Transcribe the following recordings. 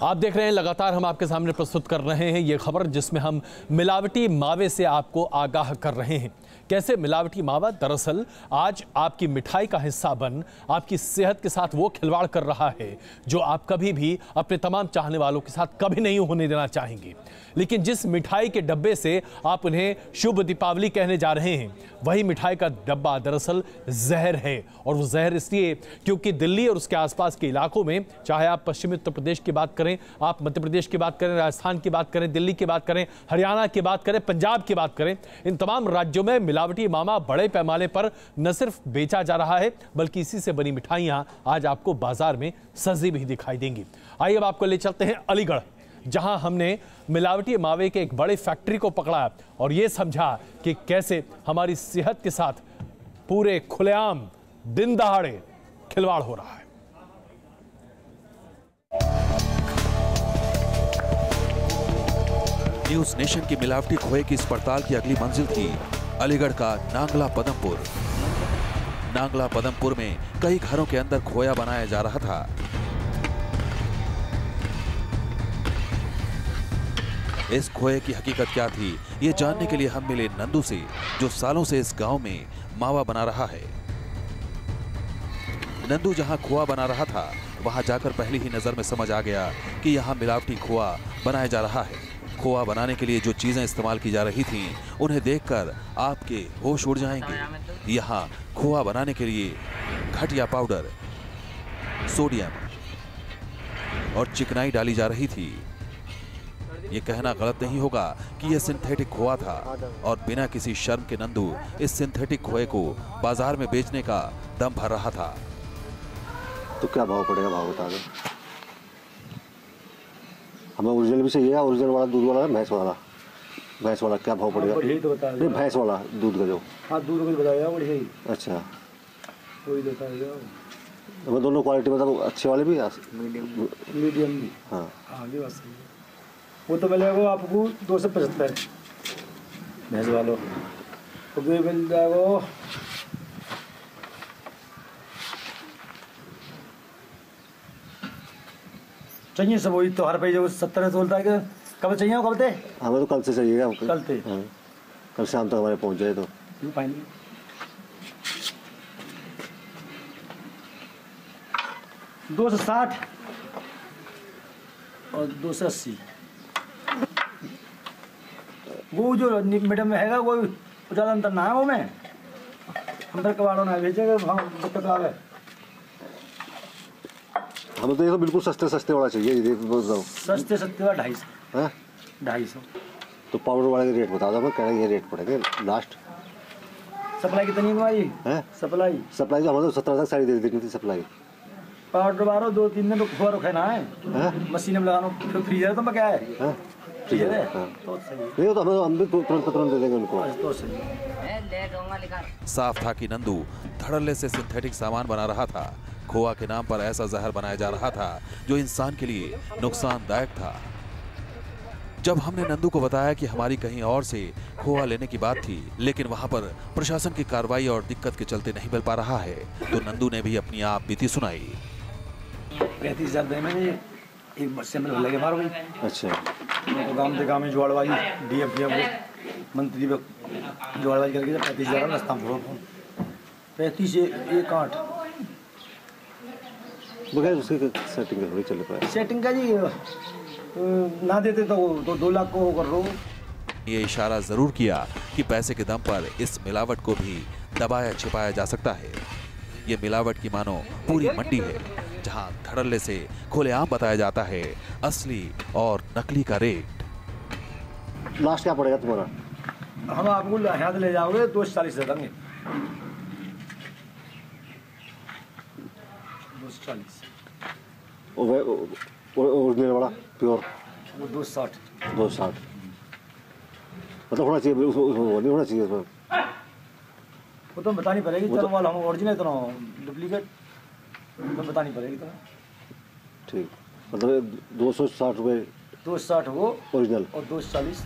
आप देख रहे हैं लगातार हम आपके सामने प्रस्तुत कर रहे हैं ये खबर जिसमें हम मिलावटी मावे से आपको आगाह कर रहे हैं। कैसे मिलावटी मावा दरअसल आज आपकी मिठाई का हिस्सा बन आपकी सेहत के साथ वो खिलवाड़ कर रहा है जो आप कभी भी अपने तमाम चाहने वालों के साथ कभी नहीं होने देना चाहेंगे। लेकिन जिस मिठाई के डब्बे से आप उन्हें शुभ दीपावली कहने जा रहे हैं, वही मिठाई का डब्बा दरअसल जहर है। और वो जहर इसलिए क्योंकि दिल्ली और उसके आसपास के इलाकों में, चाहे आप पश्चिमी उत्तर प्रदेश की बात करें, आप मध्य प्रदेश की बात करें, राजस्थान की बात करें, दिल्ली की बात करें, हरियाणा की बात करें, पंजाब की बात करें, इन तमाम राज्यों में मिलावटी मावा बड़े पैमाने पर न सिर्फ बेचा जा रहा है बल्कि इसी से बनी मिठाइयां आज आपको बाजार में सजी भी दिखाई देंगी। आइए अब आपको ले चलते हैं अलीगढ़, जहां हमने मिलावटी मावे के एक बड़े फैक्ट्री को पकड़ा और यह समझा कि कैसे हमारी सेहत के साथ पूरे खुलेआम दिन दहाड़े खिलवाड़ हो रहा है। न्यूज नेशन की मिलावटी खोए की इस पड़ताल की अगली मंजिल थी अलीगढ़ का नांगला पदमपुर। नांगला पदमपुर में कई घरों के अंदर खोया बनाया जा रहा था। इस खोए की हकीकत क्या थी, ये जानने के लिए हम मिले नंदू से, जो सालों से इस गांव में मावा बना रहा है। नंदू जहां खोआ बना रहा था, वहां जाकर पहली ही नजर में समझ आ गया कि यहां मिलावटी खोआ बनाया जा रहा है। खोआ बनाने के लिए जो चीजें इस्तेमाल की जा रही थीं, उन्हें देखकर आपके होश उड़ जाएंगे। यहाँ खोआ बनाने के लिए घटिया पाउडर, सोडियम और चिकनाई डाली जा रही थी। ये कहना गलत नहीं होगा कि यह सिंथेटिक खोआ था और बिना किसी शर्म के नंदू इस सिंथेटिक खोए को बाजार में बेचने का दम भर रहा था। तो क्या भाव पड़ेगा, भाव बता दो। हमें ओरिजिनल भी चाहिए, ओरिजिनल वाला दूध वाला, भैंस वाला क्या भाव पड़ेगा? नहीं, भैंस वाला दूध का जो। हाँ, दूध का बताया बढ़िया ही। अच्छा, वही बताया। हमें दोनों क्वालिटी मतलब अच्छे वाले भी, मीडियम भी। हाँ ये बात सही है। वो तो मिलेगा आपको 275 भैंस वालों को, भी मिल जाएगा चाहिए सब। वही तो हर पे जो 70 तोलता है। कब चाहिए हो? कब थे? हमें तो कल से चाहिएगा। कल थे? हाँ, कल शाम तक हमारे पहुंच जाए तो। 260 और 280। वो जो मैडम में है वो ज़्यादा अंतर ना है। वो में अंदर कबाड़ों ना भेजेगा, हम दिक्कत आ गए। हमें तो ये तो बिल्कुल सस्ते वाला चाहिए। सस्ते वाला 250। हाँ, 250। तो पाउडर वाले के रेट बता दो। मैं कह रहा ये रेट पड़ेगा लास्ट। सप्लाई कितनी है? सप्लाई तो हमें तो 17 तक सारी दे देनी थी सप्लाई। पाउडर बारो 2-3 दिन तो रखे ना है। मशीन में लगाना फिर फ्रीजर तो मैं क्या है? फ्रीजर है तो सही। नहीं तो हम भी तुरंत दे देंगे उनको। तो सही। साफ था कि नंदू धड़ल्ले से सिंथेटिक सामान बना रहा था। खोआ के नाम पर ऐसा जहर बनाया जा रहा था जो इंसान के लिए नुकसानदायक था। जब हमने नंदू को बताया कि हमारी कहीं और से खोआ लेने की बात थी, लेकिन वहां पर प्रशासन की कार्रवाई और दिक्कत के चलते नहीं मिल पा रहा है, तो नंदू ने भी अपनी आप बीती सुनाई। 35,000 में एक बस से लगे मारो। अच्छा, तो गांव में जुआड़वाई डीएम मंत्री जुआड़वाई करके 35,000 रास्ता में 35 से 1.8 बगैर उसके सेटिंग थोड़ी चल पाए। सेटिंग का जी ना देते तो 2 लाख को कर लो। ये इशारा जरूर किया कि पैसे के दम पर इस मिलावट को भी दबाया छिपाया जा सकता है। ये मिलावट की मानो पूरी मंडी है, जहां धड़ल्ले से खुलेआम बताया जाता है असली और नकली का रेट। लास्ट क्या पड़ेगा तुम्हारा? हम आपको यहाँ ले जाओगे 240 दे देंगे। 240 ओरिजिनल वाला प्योर वो 260 मतलब होना चाहिए, नहीं होना चाहिए उसमें। वो तो बतानी पड़ेगी। तो हम ओरिजिनल तो डुप्लीकेट तो बतानी पड़ेगी। तो ठीक, मतलब 260 रुपये 260 वो ओरिजिनल और 240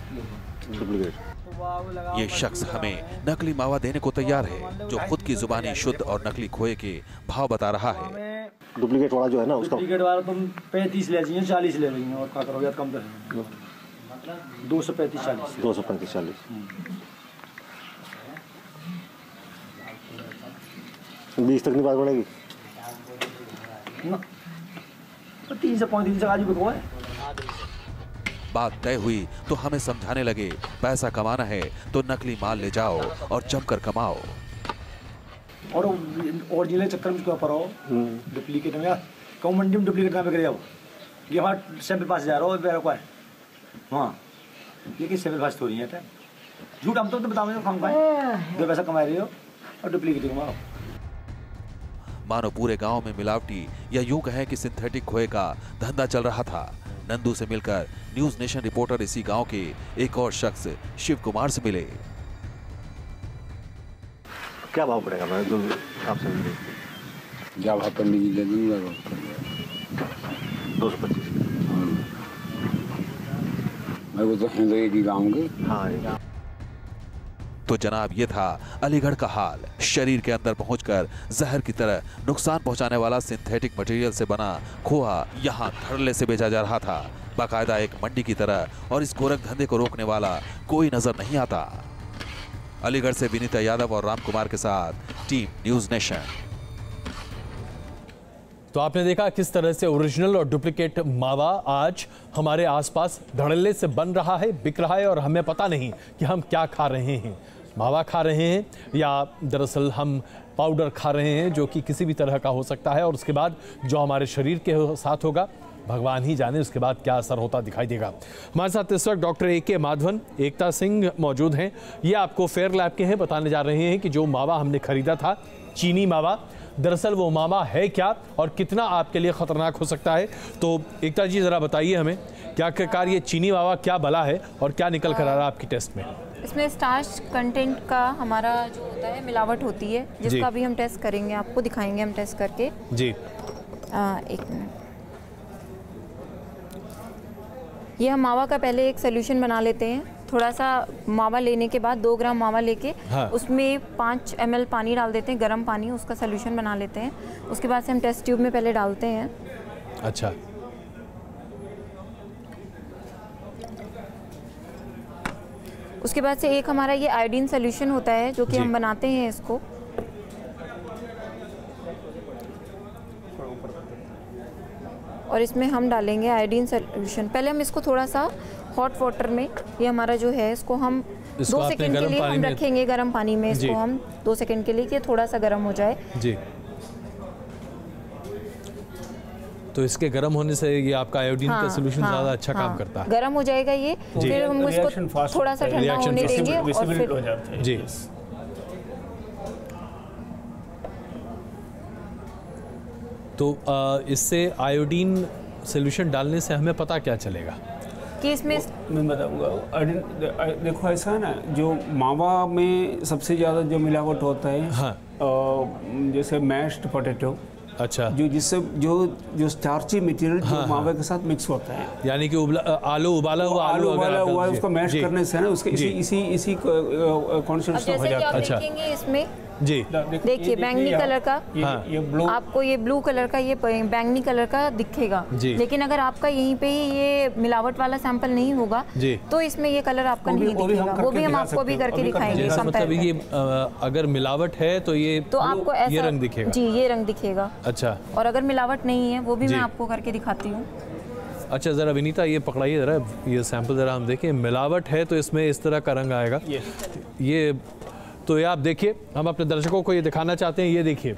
डुप्लीकेट। ये शख्स हमें नकली मावा देने को तैयार है, जो खुद की जुबानी शुद्ध और नकली खोए के भाव बता रहा है। में डुप्लीकेट वाला जो है ना उसका डुप्लीकेट वाला तुम 35 ले जाइए 40 ले रही हैं और क्या करोगे कम तो 235 40 235 40 20 तक नहीं बात बढ़ेगी ना, तो 3 से 5 दिन से आज बिको है। बात तय हुई तो हमें समझाने लगे पैसा कमाना है तो नकली माल ले जाओ और जमकर कमाओ। और ओरिजिनल चक्कर में क्यों पड़ो डुप्लीकेट में कौन मंडी में डुप्लीकेट कहाँ पे करे ये हमारा सैंपल पास जा रहा हो मेरा को है हाँ लेकिन सैंपल पास थोड़ी है झूठ हम तो बताओ हम पाए जो पैसा कमा रहे हो और डुप्लीकेट कमाओ। मानो पूरे गांव में मिलावटी या यूं कहें कि सिंथेटिक खोए का धंधा चल रहा था। नंदू से मिलकर न्यूज नेशन रिपोर्टर इसी गांव के एक और शख्स शिव कुमार से मिले। क्या भाव पड़ेगा मैं जो आपसे क्या भाव पंडित जी ले दूंगा 225 मैं वो तो हैं तो एक ही गाँव के। हाँ तो जनाब ये था अलीगढ़ का हाल। शरीर के अंदर पहुंचकर जहर की तरह नुकसान पहुंचाने वाला सिंथेटिक मटेरियल से बना खोआ यहां धड़ल्ले से बेचा जा रहा था, बाकायदा एक मंडी की तरह, और इस गोरख धंधे को रोकने वाला कोई नजर नहीं आता। अलीगढ़ से विनीता यादव और राम कुमार के साथ टीम न्यूज नेशन। तो आपने देखा किस तरह से ओरिजिनल और डुप्लीकेट मावा आज हमारे आसपास धड़ल्ले से बन रहा है, बिक रहा है, और हमें पता नहीं कि हम क्या खा रहे हैं। मावा खा रहे हैं या दरअसल हम पाउडर खा रहे हैं जो कि किसी भी तरह का हो सकता है, और उसके बाद जो हमारे शरीर के साथ होगा भगवान ही जाने उसके बाद क्या असर होता दिखाई देगा। हमारे साथ इस वक्त डॉक्टर ए.के. माधवन, एकता सिंह मौजूद हैं। ये आपको फेयर लैब के हैं, बताने जा रहे हैं कि जो मावा हमने खरीदा था चीनी मावा, दरअसल वो मावा है क्या और कितना आपके लिए खतरनाक हो सकता है। तो एकता जी जरा बताइए हमें क्या आखिरकार ये चीनी मावा क्या बला है और क्या निकल कर आ रहा है आपकी टेस्ट में। इसमें स्टार्च कंटेंट का हमारा जो होता है मिलावट होती है, जिसका भी हम टेस्ट करेंगे, आपको दिखाएंगे हम टेस्ट करके जी। एक मिनट, ये हम मावा का पहले एक सोल्यूशन बना लेते हैं। थोड़ा सा मावा लेने के बाद 2 ग्राम मावा लेके उसमें 5 ml पानी डाल देते हैं, गर्म पानी, उसका सोल्यूशन बना लेते हैं। उसके बाद से हम टेस्ट ट्यूब में पहले डालते हैं। अच्छा, उसके बाद से एक हमारा ये आयोडीन सोल्यूशन होता है जो कि हम बनाते हैं इसको। और इसमें हम डालेंगे आयोडीन सोल्यूशन। पहले हम इसको थोड़ा सा हॉट वाटर में, ये हमारा जो है इसको हम 2 सेकंड के लिए हम रखेंगे गर्म पानी में। इसको हम 2 सेकंड के लिए कि थोड़ा सा गर्म हो जाए जी। तो इसके गर्म होने से ये आपका आयोडीन का सोल्यूशन ज़्यादा अच्छा काम करता है। गर्म हो जाएगा ये, फिर हम इसको थोड़ा सा ठंडा होने देंगे और फिर जी। तो इससे आयोडीन सोल्यूशन डालने से हमें पता क्या चलेगा कि इसमें मैं बताऊंगा। देखो ऐसा है ना, जो मावा में सबसे ज़्यादा जो मिलावट होता है, हाँ। जैसे मैश्ड पोटैटो, अच्छा, जो जिससे जो स्टार्ची मटेरियल जो मावे के साथ मिक्स होता है, यानी कि आलू उबाला हुआ उसको मैश करने से ना उसके इसी कॉन्सेंट्रेशन हो जाता है। अच्छा, इसमें जी देखिए बैंगनी कलर का, ये ब्लू, आपको ये ब्लू कलर का, ये बैंगनी कलर का दिखेगा। लेकिन अगर आपका यहीं पे ही ये मिलावट वाला सैंपल नहीं होगा तो इसमें ये कलर आपका नहीं दिखेगा। वो भी हम आपको भी करके दिखाएंगे। मतलब ये अगर मिलावट है तो ये तो आपको ये रंग दिखेगा जी, ये रंग दिखेगा। अच्छा, और अगर मिलावट नहीं है वो भी मैं आपको करके दिखाती हूँ। अच्छा, ज़रा विनीता ये पकड़ाइए ज़रा, ये सैंपल ज़रा हम देखें। मिलावट है तो इसमें इस तरह का रंग आएगा। ये तो ये आप देखिए, हम अपने दर्शकों को ये दिखाना चाहते हैं। ये देखिए,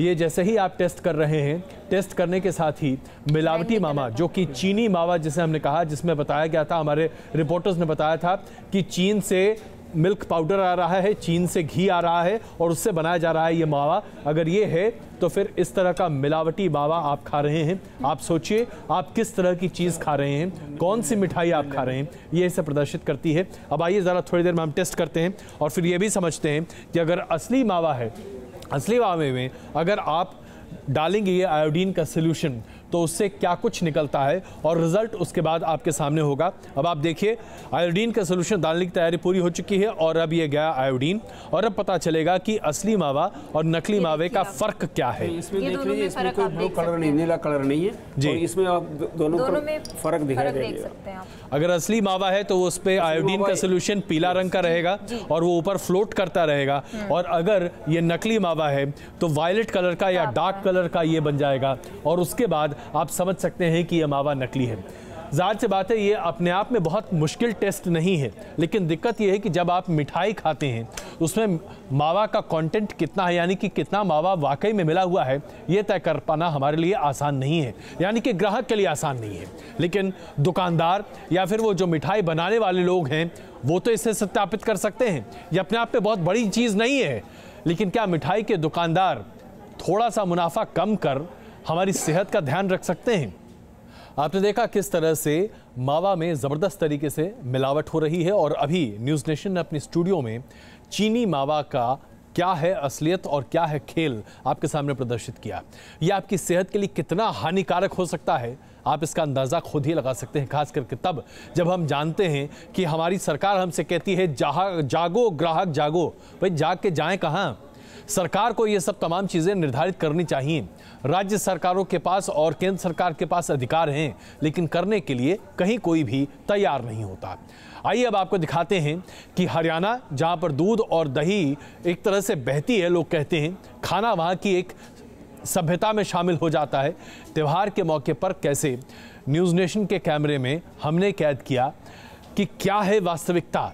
ये जैसे ही आप टेस्ट कर रहे हैं, टेस्ट करने के साथ ही मिलावटी मावा जो कि चीनी मावा जिसे हमने कहा, जिसमें बताया गया था, हमारे रिपोर्टर्स ने बताया था कि चीन से मिल्क पाउडर आ रहा है, चीन से घी आ रहा है और उससे बनाया जा रहा है ये मावा। अगर ये है तो फिर इस तरह का मिलावटी मावा आप खा रहे हैं। आप सोचिए आप किस तरह की चीज़ खा रहे हैं, कौन सी मिठाई आप खा रहे हैं, ये इसे प्रदर्शित करती है। अब आइए ज़रा थोड़ी देर में हम टेस्ट करते हैं और फिर ये भी समझते हैं कि अगर असली मावा है, असली मावे में अगर आप डालेंगे ये आयोडीन का सोल्यूशन तो उससे क्या कुछ निकलता है और रिजल्ट उसके बाद आपके सामने होगा। अब आप देखिए, आयोडीन का सोल्यूशन डालने की तैयारी पूरी हो चुकी है और अब ये गया आयोडीन, और अब पता चलेगा कि असली मावा और नकली मावे का फर्क क्या है। इसमें देख लीजिए, इसमें कोई ब्लू कलर नहीं, नीला कलर नहीं है जी, और इसमें आप दोनों में फर्क दिखाई देगा। अगर असली मावा है तो उस पे आयोडीन का सोल्यूशन पीला रंग का रहेगा और वो ऊपर फ्लोट करता रहेगा, और अगर ये नकली मावा है तो वायलेट कलर का या डार्क कलर का ये बन जाएगा, और उसके बाद आप समझ सकते हैं कि यह मावा नकली है। ज़ाहिर सी बात है, ये अपने आप में बहुत मुश्किल टेस्ट नहीं है, लेकिन दिक्कत ये है कि जब आप मिठाई खाते हैं उसमें मावा का कंटेंट कितना है, यानी कि कितना मावा वाकई में मिला हुआ है, ये तय कर पाना हमारे लिए आसान नहीं है, यानी कि ग्राहक के लिए आसान नहीं है। लेकिन दुकानदार या फिर वो जो मिठाई बनाने वाले लोग हैं वो तो इसे सत्यापित कर सकते हैं। ये अपने आप में बहुत बड़ी चीज़ नहीं है, लेकिन क्या मिठाई के दुकानदार थोड़ा सा मुनाफा कम कर हमारी सेहत का ध्यान रख सकते हैं? आपने देखा किस तरह से मावा में ज़बरदस्त तरीके से मिलावट हो रही है, और अभी न्यूज़ नेशन ने अपनी स्टूडियो में चीनी मावा का क्या है असलियत और क्या है खेल आपके सामने प्रदर्शित किया। यह आपकी सेहत के लिए कितना हानिकारक हो सकता है, आप इसका अंदाज़ा खुद ही लगा सकते हैं, खास करके तब जब हम जानते हैं कि हमारी सरकार हमसे कहती है जागो ग्राहक जागो। भाई जाग के जाएं कहाँ? सरकार को ये सब तमाम चीज़ें निर्धारित करनी चाहिए। राज्य सरकारों के पास और केंद्र सरकार के पास अधिकार हैं, लेकिन करने के लिए कहीं कोई भी तैयार नहीं होता। आइए अब आपको दिखाते हैं कि हरियाणा, जहां पर दूध और दही एक तरह से बहती है, लोग कहते हैं खाना वहां की एक सभ्यता में शामिल हो जाता है। त्यौहार के मौके पर कैसे न्यूज़ नेशन के कैमरे में हमने कैद किया कि क्या है वास्तविकता,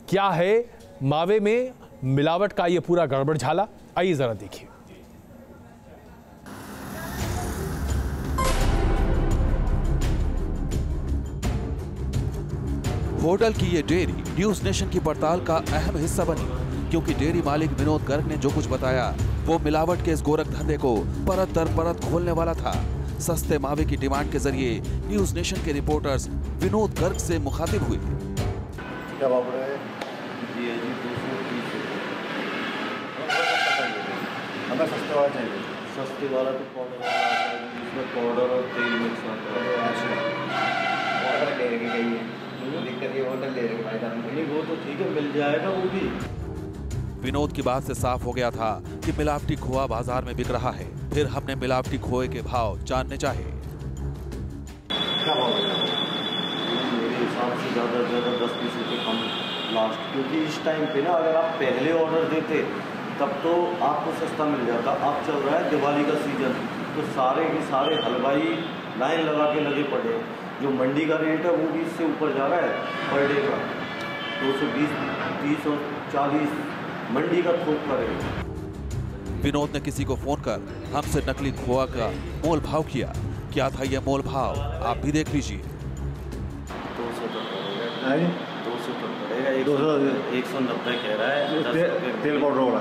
क्या है मावे में मिलावट का ये पूरा गड़बड़ झाला। आइए जरा देखिए। होटल की ये डेयरी न्यूज़ नेशन की पड़ताल का अहम हिस्सा बनी, क्योंकि डेयरी मालिक विनोद गर्ग ने जो कुछ बताया वो मिलावट के इस गोरख धंधे को परत दर परत खोलने वाला था। सस्ते मावे की डिमांड के जरिए न्यूज़ नेशन के रिपोर्टर्स विनोद गर्ग से मुखातिब हुए। क्या भाव रहा है? ये जी 230 हमें सस्ते वाला चाहिए। सस्ते वाला तो पाउडर वाला आता है, जिसमें पाउडर और तेल मिक्स होता है। होटल ले रहे गई है, दिक्कत ये होटल ले रहे भाई साहब। नहीं वो तो ठीक है, मिल जाएगा वो भी। विनोद की बात से साफ हो गया था कि मिलावटी खोआ बाजार में बिक रहा है। फिर हमने मिलावटी खोए के भाव जानने चाहे। क्या भाव है? मेरे हिसाब से ज़्यादा से ज़्यादा 10-20 रुपये कम लास्ट, क्योंकि इस टाइम पे ना अगर आप पहले ऑर्डर देते तब तो आपको सस्ता मिल जाता। अब चल रहा है दिवाली का सीज़न, तो सारे के सारे हलवाई लाइन लगा के लगे पड़े। जो मंडी का रेट है वो भी इससे ऊपर जा रहा है पर डे का, 220, 30 और 40 मंडी का थोक का रेट। विनोद ने किसी को फोन कर हमसे नकली खोआ का मोल भाव किया। क्या था यह मोल भाव, आप भी देख लीजिए। 200 तक पड़ेगा, है 200 तक पड़ेगा। 190 कह रहा है। तेल पाउडर वाला,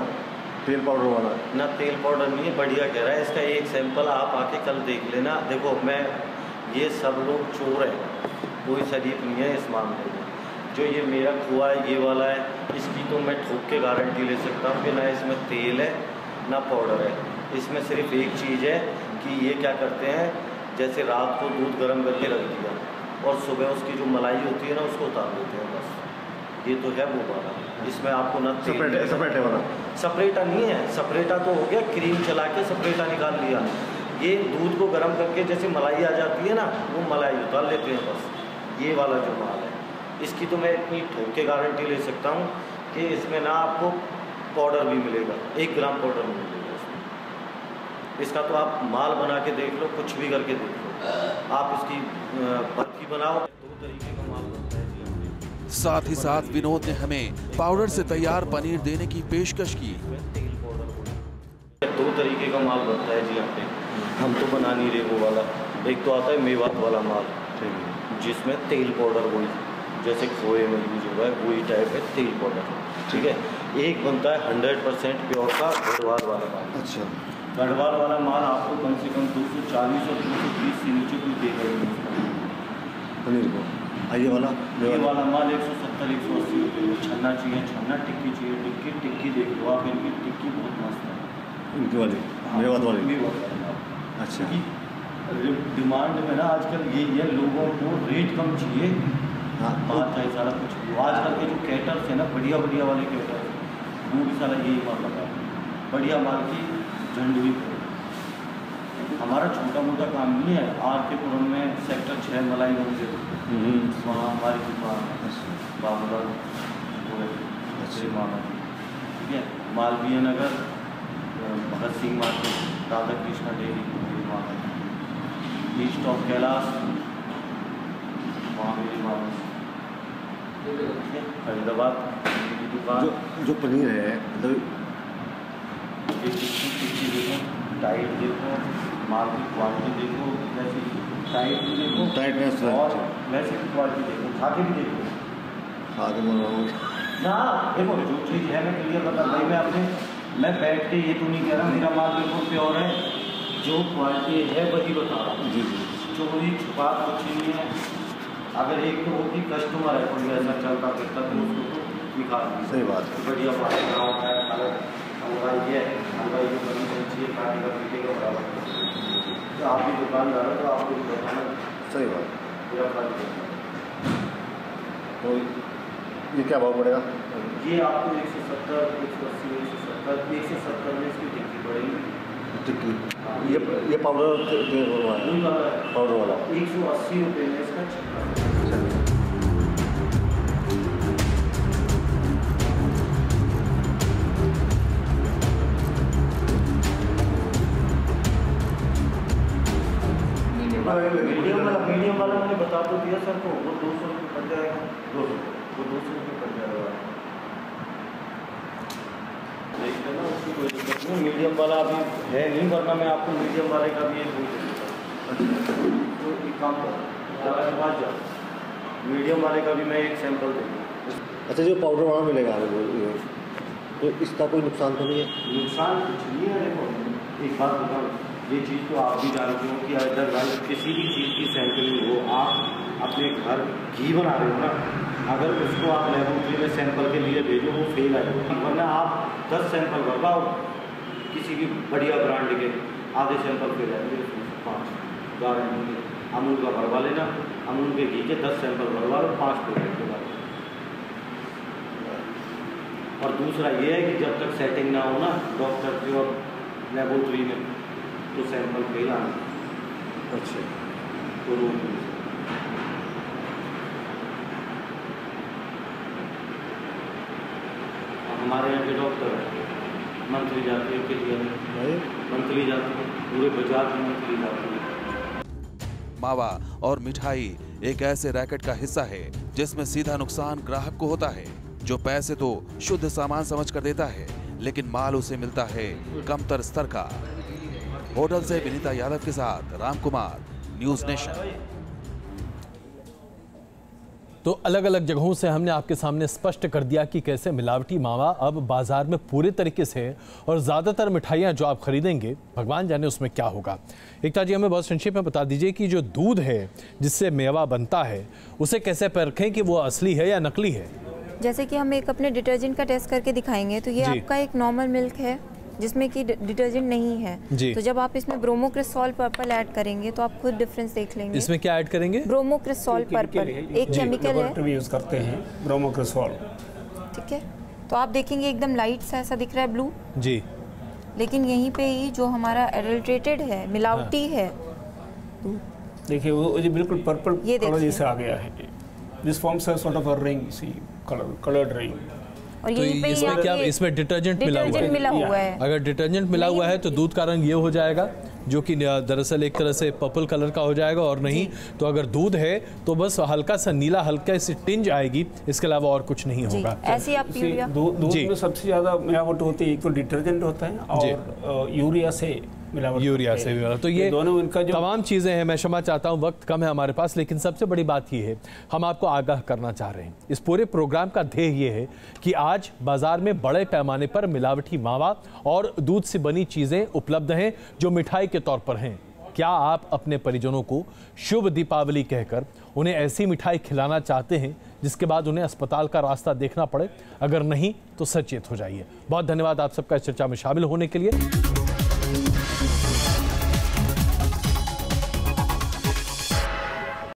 तेल पाउडर वाला ना, तेल पाउडर नहीं है, बढ़िया कह रहा है। इसका एक सैंपल आप आके कल देख लेना। देखो मैं, ये सब लोग चोर हैं, कोई शरीफ नहीं है इस मामले में। जो ये मेरा खोआ है ये वाला है, इसकी तो मैं ठोक के गारंटी ले सकता हूँ कि ना इसमें तेल है ना पाउडर है। इसमें सिर्फ एक चीज़ है कि ये क्या करते हैं, जैसे रात को दूध गर्म करके रख दिया और सुबह उसकी जो मलाई होती है ना उसको उतार देते हैं, बस। ये तो है वो वाला। इसमें आपको ना सेपरेट वाला, सपरेटा नहीं है। सपरेटा तो हो गया, क्रीम चला के सपरेटा निकाल लिया। ये दूध को गर्म करके जैसे मलाई आ जाती है ना, वो मलाई उतार लेते हैं बस। ये वाला जो माल है, इसकी तो मैं इतनी ठोक के गारंटी ले सकता हूँ कि इसमें ना आपको पाउडर भी मिलेगा, 1 ग्राम पाउडर भी मिलेगा इसमें। इसका तो आप माल बना के देख लो, कुछ भी करके देख लो। आप इसकी बर्फी बनाओ, 2 तरीके का माल बनता है जी। साथ ही साथ विनोद ने हमें पाउडर से तैयार पनीर देने की पेशकश की। 2 तरीके का माल बनता है जी यहाँ पे। हम तो बना नहीं रहे वो वाला। एक तो आता है मेवात वाला माल, जिसमें तेल पाउडर वही जैसे खोए में यूज हुआ है वही टाइप है तेल पाउडर, ठीक है। एक बनता है 100% प्योर का गढ़वाल वाला माल। अच्छा, गढ़वाल वाला माल आपको कम से कम 240 और 220 से नीचे कोई देगा नहीं पनीर को। ये वाला माल 170-180 रुपये। छन्ना चाहिए छन्ना, टिक्की चाहिए टिक्की देख लो आप, इनकी टिक्की बहुत मस्त है। इनकी वाली मेवात वाली। मेवात वाला माल। अच्छा, डिमांड में ना आजकल ये लोगों को रेट कम चाहिए। हाँ, बात चाहे सारा कुछ हो। आजकल के जो कैटर्स हैं ना, बढ़िया बढ़िया वाले कैटर्स, वो भी सारा यही माल लगा है, बढ़िया माल की झंड भी। हमारा छोटा मोटा काम नहीं है। आर के पुरम में सेक्टर 6 मलाई मंदिर, वहाँ हमारी दुकान बाबूलाल श्री मामा, ठीक है। मालवीय नगर भगत सिंह मार्केट, राधा कृष्णा डेयरी मामा, ईस्ट ऑफ कैलाश वहाँ मेरी मामा, फरीदाबाद की दुकान। जो पनीर है मतलब देखो, टाइट देखो, माल की क्वालिटी देखो, वैसे टाइट भी देखो, टाइटनेस और वैसे की क्वालिटी देखो, खा के भी देखो। आगे ना देखो, जो चीज़ है मैं क्लियर बता भाई, मैं बैठ के ये तो नहीं कह रहा मेरा माल बिल्कुल प्योर है, जो क्वालिटी है वही बता रहा हूँ। जी जी, चोरी छुपा कुछ नहीं है। अगर एक तो होगी कस्टमर है कोई ऐसा चलता फिरता तो उसको तो दिखा दी। सही बात है। बढ़िया बात है, अलग हलवाई है, हलवाई को बनी चाहिए, खाने का पीने का बराबर। तो आप भी दुकानदार है तो आपको बताना। सही बात। पूरा खाली तो ये क्या भाव पड़ेगा? ये आपको 170, 180, 170, 170 में इसकी टिक्की पड़ेगी। टिक्की ये पाउडर पाउडर वाला 180 रुपये में इसका छिक्का। मीडियम वाला मैंने बता तो दिया सर को, वो 200 रुपये पड़ जाएगा। 200 रुपये पड़ जाएगा। देखते ना, उसकी कोई दिक्कत नहीं। मीडियम वाला अभी है नहीं, वरना मैं आपको मीडियम वाले का भी एक तो एक काम करो, मीडियम वाले का भी मैं एक सैंपल दूँगा। अच्छा, जो पाउडर वाला मिलेगा तो इसका कोई नुकसान तो नहीं है? नुकसान कुछ नहीं है। देखो एक बात बताऊँ, ये चीज़ तो आप भी जानते हो कि अगर किसी भी चीज़ की सैंपलिंग हो, आप अपने घर घी बना रहे हो ना, अगर उसको आप लेबोरेटरी में सैंपल के लिए भेजो वो फेल आएगा। वरना आप 10 सैंपल भरवाओ किसी भी बढ़िया ब्रांड के, आधे सैंपल फेल आएंगे, 5 गारंटी। अमूल का भरवा लेना, अमूल के घी के 10 सैंपल भरवा लो, 5 फेल आएंगे। और दूसरा ये है कि जब तक सेटिंग ना हो ना डॉक्टर की और लेबोरेटरी में, तो सैंपल फेल आना। अच्छा, तो हमारे यहाँ के डॉक्टर मंथली जाती है, मंथली जाती है, पूरे बाजार में मंथली जाती है। मावा और मिठाई एक ऐसे रैकेट का हिस्सा है जिसमें सीधा नुकसान ग्राहक को होता है, जो पैसे तो शुद्ध सामान समझ कर देता है, लेकिन माल उसे मिलता है कमतर स्तर का। होटल से विनीता यादव के साथ राम कुमार, न्यूज नेशन। तो अलग अलग जगहों से हमने आपके सामने स्पष्ट कर दिया कि कैसे मिलावटी मावा अब बाजार में पूरे तरीके से है, और ज़्यादातर मिठाइयाँ जो आप खरीदेंगे भगवान जाने उसमें क्या होगा। एकता जी, हमें बहुत संक्षेप में बता दीजिए कि जो दूध है जिससे मेवा बनता है उसे कैसे परखें कि वो असली है या नकली है? जैसे कि हम एक अपने डिटर्जेंट का टेस्ट करके दिखाएंगे, तो ये आपका एक नॉर्मल मिल्क है जिसमें कि डिटर्जेंट नहीं है। तो जब आप इसमें ब्रोमोक्रिसॉल पर्पल ऐड करेंगे तो आप खुद डिफरेंस देख लेंगे। इसमें क्या ऐड करेंगे? ब्रोमोक्रिसॉल पर्पल एक केमिकल है, यूज करते हैं ब्रोमोक्रिसॉल। ठीक है, तो आप देखेंगे एकदम लाइट सा ऐसा दिख रहा है ब्लू जी, लेकिन यहीं पे ही जो हमारा एडल्ट्रेटेड है, मिलावटी है, देखिए वो जो बिल्कुल पर्पल ये कलर जैसे आ गया है। This forms a sort of a ring, sea coloured ring. और तो यहीं पे इसमें क्या, इसमें डिटर्जेंट मिला हुआ है? अगर डिटर्जेंट मिला हुआ है तो दूध का रंग ये हो जाएगा, जो कि दरअसल एक तरह से पर्पल कलर का हो जाएगा, और नहीं तो अगर दूध है तो बस हल्का सा नीला, हल्का सी टिंज आएगी, इसके अलावा और कुछ नहीं होगा। ऐसे आप दूध में सबसे ज्यादा मिलावट होती है, एक तो डिटर्जेंट होता है और यूरिया से मिलावट। तो ये दोनों इनका जो तमाम चीजें हैं। मैं क्षमा चाहता हूं, वक्त कम है हमारे पास, लेकिन सबसे बड़ी बात ये है, हम आपको आगाह करना चाह रहे हैं। इस पूरे प्रोग्राम का ध्येय ये है कि आज बाजार में बड़े पैमाने पर मिलावटी मावा और दूध से बनी चीजें उपलब्ध हैं जो मिठाई के तौर पर हैं। क्या आप अपने परिजनों को शुभ दीपावली कहकर उन्हें ऐसी मिठाई खिलाना चाहते हैं जिसके बाद उन्हें अस्पताल का रास्ता देखना पड़े? अगर नहीं तो सचेत हो जाइए। बहुत धन्यवाद आप सबका इस चर्चा में शामिल होने के लिए।